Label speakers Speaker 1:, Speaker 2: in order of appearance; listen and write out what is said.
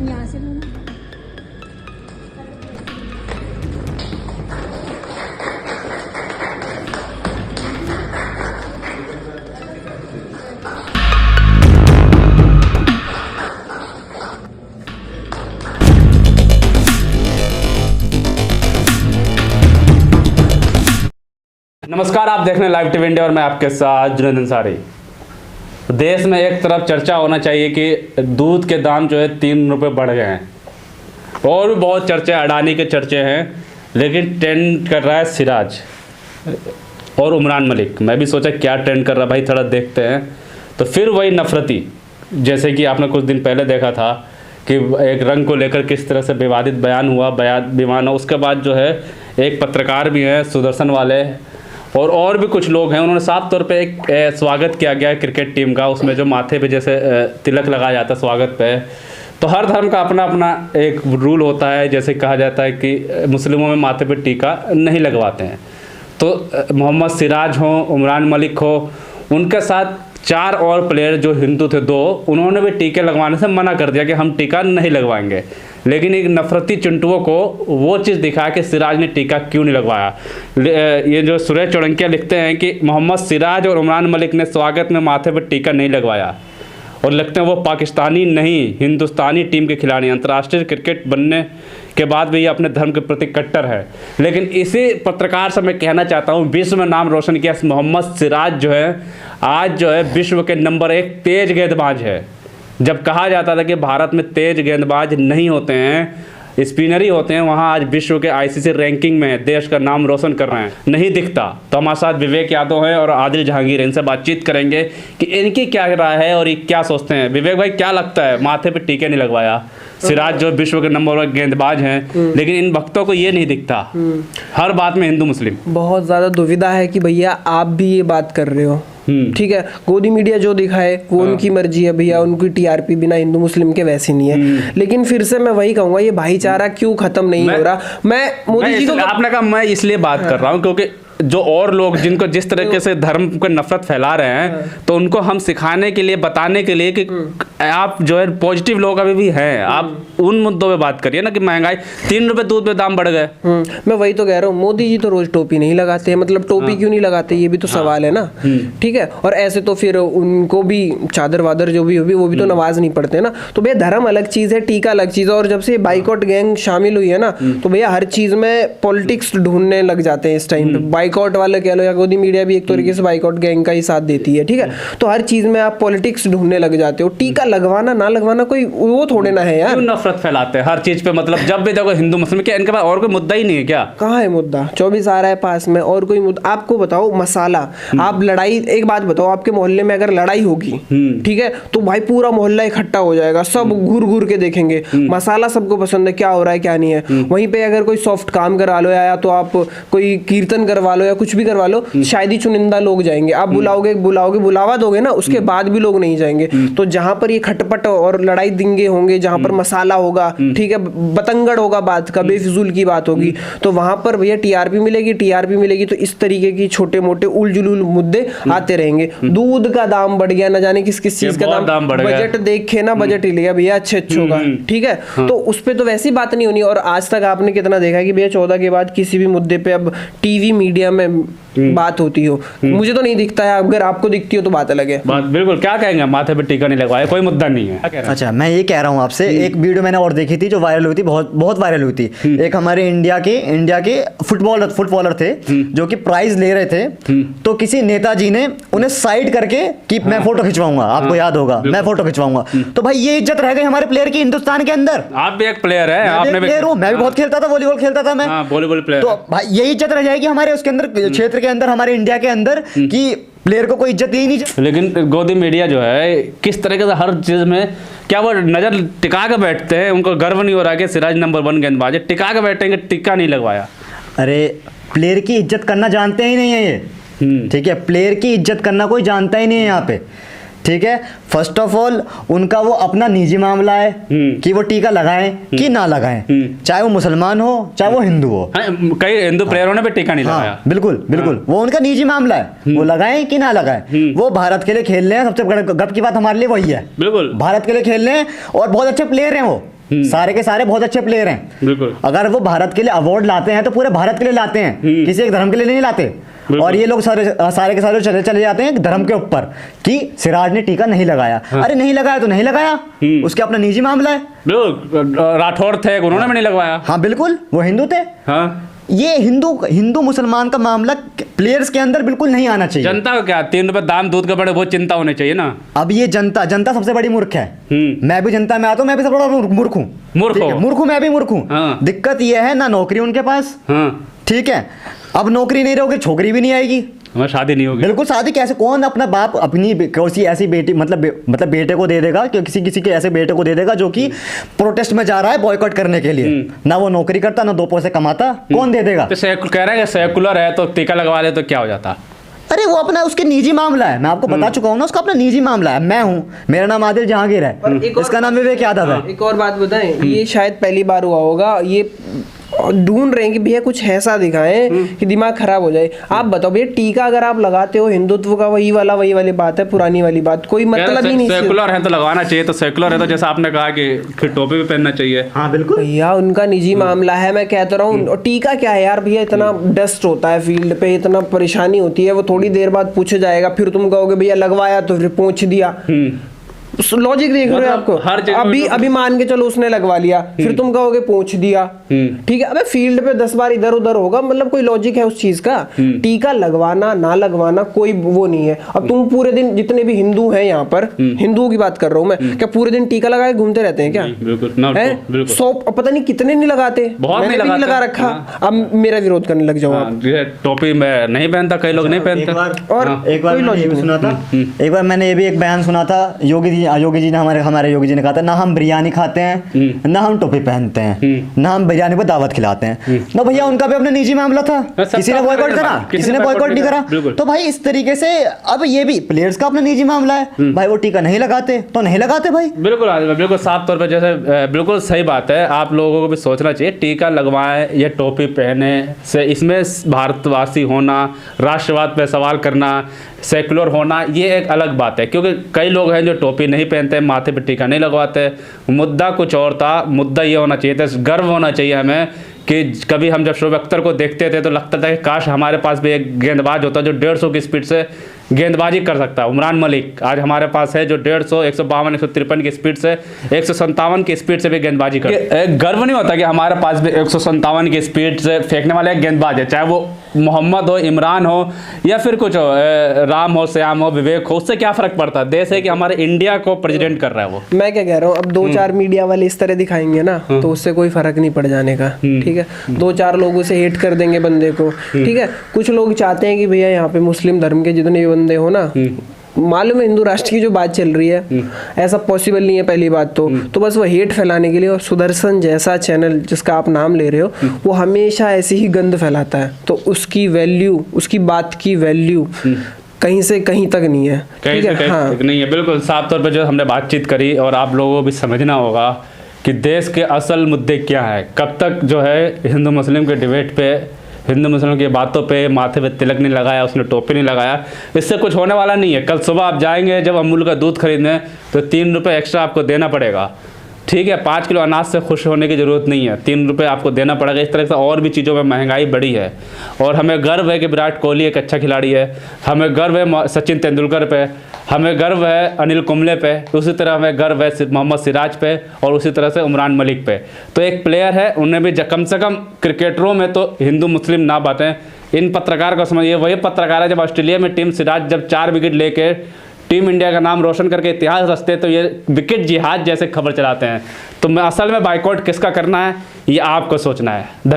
Speaker 1: यहाँ से लो ना।
Speaker 2: नमस्कार, आप देख रहे हैं लाइव टीवी इंडिया और मैं आपके साथ जुनैद अंसारी। देश में एक तरफ चर्चा होना चाहिए कि दूध के दाम जो है 3 रुपये बढ़ गए हैं, और भी बहुत चर्चे अडानी के चर्चे हैं, लेकिन ट्रेंड कर रहा है सिराज और उमरान मलिक। मैं भी सोचा क्या ट्रेंड कर रहा है भाई, थोड़ा देखते हैं। तो फिर वही नफरती, जैसे कि आपने कुछ दिन पहले देखा था कि एक रंग को लेकर किस तरह से विवादित बयान हुआ, उसके बाद जो है एक पत्रकार भी हैं सुदर्शन वाले और भी कुछ लोग हैं, उन्होंने साफ तौर पे एक स्वागत किया गया क्रिकेट टीम का, उसमें जो माथे पे जैसे तिलक लगाया जाता है स्वागत पे। तो हर धर्म का अपना अपना एक रूल होता है, जैसे कहा जाता है कि मुस्लिमों में माथे पे टीका नहीं लगवाते हैं। तो मोहम्मद सिराज हो, उमरान मलिक हो, उनके साथ 4 और प्लेयर जो हिंदू थे 2, उन्होंने भी टीके लगवाने से मना कर दिया कि हम टीका नहीं लगवाएंगे। लेकिन एक नफरती चिंटुओं को वो चीज़ दिखा कि सिराज ने टीका क्यों नहीं लगवाया। ये जो सुरेश चौड़ंकिया लिखते हैं कि मोहम्मद सिराज और उमरान मलिक ने स्वागत में माथे पर टीका नहीं लगवाया, और लगते हैं वो पाकिस्तानी नहीं हिंदुस्तानी टीम के खिलाड़ी। अंतर्राष्ट्रीय क्रिकेट बनने के बाद भी ये अपने धर्म के प्रति कट्टर है। लेकिन इसी पत्रकार से मैं कहना चाहता हूँ, विश्व में नाम रोशन किया मोहम्मद सिराज जो है आज जो है विश्व के नंबर 1 तेज गेंदबाज है। जब कहा जाता था कि भारत में तेज गेंदबाज नहीं होते हैं, स्पिनर ही होते हैं, वहाँ आज विश्व के आईसीसी रैंकिंग में देश का नाम रोशन कर रहे हैं। नहीं दिखता। तो हमारे साथ विवेक यादव हैं और आदिल जहांगीर, इनसे बातचीत करेंगे कि इनकी क्या राय है और ये क्या सोचते हैं। विवेक भाई, क्या लगता है, माथे पे टीके नहीं लगवाया, सिराज जो विश्व के नंबर 1 गेंदबाज हैं, लेकिन इन भक्तों को ये नहीं दिखता, हर बात में हिंदू मुस्लिम।
Speaker 3: बहुत ज़्यादा दुविधा है कि भैया आप भी ये बात कर रहे हो, ठीक है। गोदी मीडिया जो दिखाए वो उनकी मर्जी है भैया, उनकी टीआरपी बिना हिंदू मुस्लिम के वैसी नहीं है। लेकिन फिर से मैं वही कहूंगा, ये भाईचारा क्यों खत्म नहीं हो रहा। मैं मोदी जी को,
Speaker 2: आपने कहा, मैं इसलिए बात कर रहा हूँ क्योंकि जो और लोग जिनको जिस तरीके से धर्म को नफरत फैला रहे हैं, तो उनको हम सिखाने के लिए, बताने के लिए कि आप जो है पॉजिटिव लोग अभी भी हैं, आप उन मुद्दों पे बात करिए ना कि महंगाई 3 रुपए दूध पे दाम बढ़ गए।
Speaker 3: मैं वही तो कह रहा हूँ, मोदी जी तो रोज टोपी नहीं लगाते, मतलब टोपी क्यों नहीं लगाते, ये भी तो सवाल है ना। ठीक है। और ऐसे तो फिर उनको भी चादर वादर जो भी होगी वो भी तो नमाज नहीं पढ़ते ना। तो भैया धर्म अलग चीज है, टीका अलग चीज है। और जब से बाइकॉट गैंग शामिल हुई है ना, तो भैया हर चीज में पॉलिटिक्स ढूंढने लग जाते हैं इस टाइम पे। बाइकॉट वाले कह लो या गोदी मीडिया भी एक तरीके से बाइकॉट गैंग का ही साथ देती है, ठीक है। तो हर चीज में आप पॉलिटिक्स ढूंढने लग जाते हो। टीका लगवाना ना लगवाना कोई वो थोड़े ना है यार।
Speaker 2: क्यों नफरत फैलाते हैं हर चीज पे, मतलब जब भी देखो हिंदू मुस्लिम, क्या इनके पास और कोई मुद्दा ही नहीं है क्या?
Speaker 3: कहाँ है मुद्दा? 24 आ रहा है पास में, और कोई मुद्दा आपको बताओ? मसाला, आप लड़ाई, एक बात बताओ, आपके मोहल्ले में अगर लड़ाई होगी, ठीक है, तो भाई पूरा मोहल्ला इकट्ठा हो जाएगा, सब घूर घूर के देखेंगे। मसाला सबको पसंद है, क्या हो रहा है क्या नहीं है। वहीं पे अगर कोई सॉफ्ट काम करा लो या तो आप कोई कीर्तन करवा लो या कुछ भी करवा लो, शायद ही चुनिंदा लोग जाएंगे। आप बुलाओगे बुलावा दोगे ना, उसके बाद भी लोग नहीं जाएंगे। तो जहां पर ये खटपट और लड़ाई दिंगे होंगे, जहां पर मसाला होगा, ठीक है, बतंगड़ होगा, बात का बेफिजूल की बात होगी, तो वहां पर भैया टीआरपी मिलेगी। तो इस तरीके की छोटे मोटे उलझुल मुद्दे आते रहेंगे। दूध का दाम बढ़ गया, ना जाने किस चीज का दाम बढ़ गया, बजट देखे ना, बजट ही लिया भैया अच्छे का, ठीक है। तो उस पर तो वैसी बात नहीं होनी। और आज तक आपने कितना देखा है कि भैया 14 के बाद किसी भी मुद्दे पे अब टीवी मीडिया में बात होती हो, मुझे तो नहीं दिखता है। अगर आपको दिखती हो तो बात अलग है।
Speaker 2: बात बिल्कुल, क्या कहेंगे, माथे पे टीका नहीं लगवाया, कोई मुद्दा नहीं है।
Speaker 4: अच्छा, मैं ये कह रहा हूँ आपसे, एक वीडियो मैंने और देखी थी जो वायरल हुई थी, बहुत वायरल हुई थी। एक हमारे इंडिया के फुटबॉलर थे जो कि प्राइज ले रहे थे, तो किसी नेताजी ने उन्हें साइड करके कि मैं फोटो खिंचवाऊंगा, आपको याद होगा, मैं फोटो खिंचवाऊंगा। तो भाई ये इज्जत रह गई हमारे प्लेयर की हिंदुस्तान के अंदर।
Speaker 2: आप भी एक प्लेयर है,
Speaker 4: मैं भी बहुत खेलता था, वॉलीबॉल खेलता था मैं,
Speaker 2: वॉलीबॉल प्लेयर।
Speaker 4: तो भाई यही इज्जत रह जाएगी हमारे उसके अंदर, क्षेत्र के अंदर, हमारे इंडिया के अंदर, कि प्लेयर को कोई इज्जत ही नहीं।
Speaker 2: लेकिन गोदी मीडिया जो है किस तरीके से हर चीज में, क्या वो नजर टिका के बैठते हैं, उनको गर्व नहीं हो रहा कि सिराज नंबर 1 गेंदबाज है, टिका के बैठेंगे, टिक्का नहीं लगवाया।
Speaker 4: अरे प्लेयर की इज्जत करना जानते ही नहीं है ये, ठीक है, प्लेयर की इज्जत करना कोई जानता ही नहीं है यहाँ पे, ठीक है। फर्स्ट ऑफ ऑल उनका वो अपना निजी मामला है कि वो टीका लगाएं कि ना लगाएं, चाहे वो मुसलमान हो चाहे वो हिंदू हो।
Speaker 2: कई हिंदू प्लेयरों ने भी टीका नहीं लगाया।
Speaker 4: बिल्कुल वो उनका निजी मामला है, वो लगाएं कि ना लगाएं। वो भारत के लिए खेल रहे हैं, सबसे गप की बात हमारे लिए वही है,
Speaker 2: बिल्कुल
Speaker 4: भारत के लिए खेल रहे हैं और बहुत अच्छे प्लेयर हैं वो, सारे के सारे बहुत अच्छे प्लेयर हैं।
Speaker 2: बिल्कुल।
Speaker 4: अगर वो भारत के लिए अवार्ड लाते हैं तो पूरे भारत के लिए लाते हैं, किसी एक धर्म के लिए नहीं लाते। और ये लोग सारे के सारे चले जाते हैं धर्म के ऊपर कि सिराज ने टीका नहीं लगाया। अरे नहीं लगाया तो नहीं लगाया, उसके अपना निजी मामला है।
Speaker 2: राठौड़ थे, उन्होंने भी नहीं लगवाया।
Speaker 4: हाँ बिल्कुल, वो हिंदू थे।
Speaker 2: हाँ,
Speaker 4: ये हिंदू मुसलमान का मामला प्लेयर्स के अंदर बिल्कुल नहीं आना चाहिए।
Speaker 2: जनता का क्या, 3 रुपए दाम दूध के बड़े, बहुत चिंता होनी चाहिए ना।
Speaker 4: अब ये जनता सबसे बड़ी मूर्ख है। मैं भी जनता में आता हूँ, मैं भी सबसे बड़ा मूर्ख हूँ। मूर्ख हूँ, मैं भी मूर्ख हूँ।
Speaker 2: हाँ।
Speaker 4: दिक्कत ये है ना नौकरी उनके पास।
Speaker 2: हाँ।
Speaker 4: ठीक है, अब नौकरी नहीं रहोगे छोकरी भी नहीं आएगी,
Speaker 2: हमारी शादी नहीं होगी।
Speaker 4: बिल्कुल शादी कैसे, कौन अपना बाप अपनी किसी ऐसी बेटी मतलब बेटे को दे देगा, कि किसी के ऐसे बेटे को दे देगा जो कि प्रोटेस्ट में जा रहा है बॉयकॉट करने के लिए, ना वो नौकरी करता ना 2 पैसे कमाता, कौन दे देगा?
Speaker 2: तो कह रहे हैं सेकुलर है तो टीका लगवा ले तो क्या हो जाता?
Speaker 4: अरे वो अपना उसके निजी मामला है, मैं आपको बता चुका हूँ ना, उसका अपना निजी मामला है। मैं हूँ, मेरा नाम आदिल जहांगीर है, इसका नाम विवेक यादव है।
Speaker 3: एक और बात बताएं, ये शायद पहली बार हुआ होगा, ये ढूंढ रहे हैं कि भैया कुछ ऐसा दिखाएं कि दिमाग खराब हो जाए। आप बताओ भैया, टीका अगर आप लगाते हो हिंदुत्व का वही वाली बात है, पुरानी वाली बात, कोई मतलब ही नहीं।
Speaker 2: सेकुलर है तो लगवाना चाहिए, तो सेकुलर है तो जैसा आपने कहा कि फिर टोपी भी पहनना चाहिए।
Speaker 4: हाँ बिल्कुल
Speaker 3: भैया, उनका निजी मामला है, मैं कहता रहा हूँ। और टीका क्या है यार भैया, इतना डस्ट होता है फील्ड पे, इतना परेशानी होती है, वो थोड़ी देर बाद पूछा जाएगा, फिर तुम कहोगे भैया लगवाया तो फिर पोंछ दिया। लॉजिक देख रहे हो आपको, अभी मान के चलो उसने लगवा लिया, फिर तुम कहोगे पूछ दिया। ठीक है, अबे फील्ड पे 10 बार इधर उधर होगा, मतलब कोई लॉजिक है उस चीज का? टीका लगवाना ना लगवाना कोई वो नहीं है। अब तुम पूरे दिन, जितने भी हिंदू हैं यहाँ पर, हिंदुओं की बात कर रहा हूँ मैं, क्या पूरे दिन टीका लगाए घूमते रहते हैं क्या?
Speaker 2: बिल्कुल।
Speaker 3: 100 पता नहीं कितने नहीं लगाते, मैंने भी नहीं लगा रखा। अब मेरा विरोध करने लग जाओ आप।
Speaker 2: टोपी में नहीं पहनता, कई लोग नहीं पहनते।
Speaker 4: और एक बार मैंने ये भी सुना था, एक बार मैंने ये भी एक बयान सुना था, योगी जी ने हमारे योगी जी ने कहा था, ना हम बिरयानी खाते हैं, ना हम टोपी पहनते हैं, ना हम बिरयानी पर दावत खिलाते हैं। ना भैया, उनका भी अपना निजी मामला था, किसी ने बॉयकॉट करा, किसी ने बॉयकॉट नहीं करा। तो भाई इस तरीके से अब ये भी प्लेयर्स का अपना निजी मामला है। भाई वो टीका नहीं लगाते तो नहीं लगाते भाई।
Speaker 2: बिल्कुल साफ तौर पर, जैसे बिल्कुल सही बात है, आप लोगों को भी सोचना चाहिए, टीका लगवाएं या टोपी पहने से इसमें भारतवासी होना, राष्ट्रवाद पे सवाल करना, सेकुलर होना, ये एक अलग बात है। क्योंकि कई लोग हैं जो टोपी नहीं पहनते, माथे पे टीका नहीं लगवाते। मुद्दा कुछ और था, मुद्दा ये होना चाहिए था, गर्व होना चाहिए हमें कि कभी हम जब शोएब अख्तर को देखते थे तो लगता था कि काश हमारे पास भी एक गेंदबाज होता जो 150 की स्पीड से गेंदबाजी कर सकता है। उमरान मलिक आज हमारे पास है जो 150, 152, 153 की स्पीड से, 157 की स्पीड से भी गेंदबाजी कर। गर्व नहीं होता कि हमारे पास भी 157 की स्पीड से फेंकने वाले एक गेंदबाज है, चाहे वो मोहम्मद हो, इमरान हो या फिर कुछ हो, राम हो, श्याम हो, विवेक हो, उससे क्या फर्क पड़ता है? देश है कि हमारे इंडिया को प्रेसिडेंट कर रहा है वो।
Speaker 3: मैं क्या कह रहा हूँ, अब 2-4 मीडिया वाले इस तरह दिखाएंगे ना तो उससे कोई फर्क नहीं पड़ जाने का। ठीक है, 2-4 लोगों से हेट कर देंगे बंदे को। ठीक है, कुछ लोग चाहते हैं कि भैया यहाँ पे मुस्लिम धर्म के जितने भी बंदे हो ना, मालूम है हिंदू राष्ट्र की जो बात चल रही है, ऐसा पॉसिबल नहीं है पहली बात तो बस वो हेट फैलाने के लिए। और सुदर्शन जैसा चैनल जिसका आप नाम ले रहे हो, वो हमेशा ऐसी ही गंद फैलाता है, तो उसकी वैल्यू, उसकी बात की वैल्यू कहीं से कहीं तक नहीं है।
Speaker 2: ठीक है, हाँ नहीं है। बिल्कुल साफ तौर पे जो हमने बातचीत करी, और आप लोगों को भी समझना होगा कि देश के असल मुद्दे क्या है। कब तक जो है हिंदू मुस्लिम के डिबेट पे, हिंदू मुस्लिम की बातों पे, माथे पे तिलक नहीं लगाया, उसने टोपी नहीं लगाया, इससे कुछ होने वाला नहीं है। कल सुबह आप जाएंगे जब अमूल का दूध खरीदने तो 3 रुपये एक्स्ट्रा आपको देना पड़ेगा। ठीक है, 5 किलो अनाज से खुश होने की ज़रूरत नहीं है, 3 रुपये आपको देना पड़ेगा। इस तरह से और भी चीज़ों में महंगाई बढ़ी है। और हमें गर्व है कि विराट कोहली एक अच्छा खिलाड़ी है, हमें गर्व है सचिन तेंदुलकर पे, हमें गर्व है अनिल कुंबले पे, उसी तरह हमें गर्व है मोहम्मद सिराज पे, और उसी तरह से उमरान मलिक पे। तो एक प्लेयर है, उन्हें भी कम से कम क्रिकेटरों में तो हिंदू मुस्लिम ना बातें। इन पत्रकार को समझिए, वही पत्रकार है जब ऑस्ट्रेलिया में टीम सिराज जब 4 विकेट लेके टीम इंडिया का नाम रोशन करके इतिहास रचते, तो ये विकेट जिहाद जैसे खबर चलाते हैं। तो मैं असल में बाइकआउट किसका करना है ये आपको सोचना है। धन्यवाद।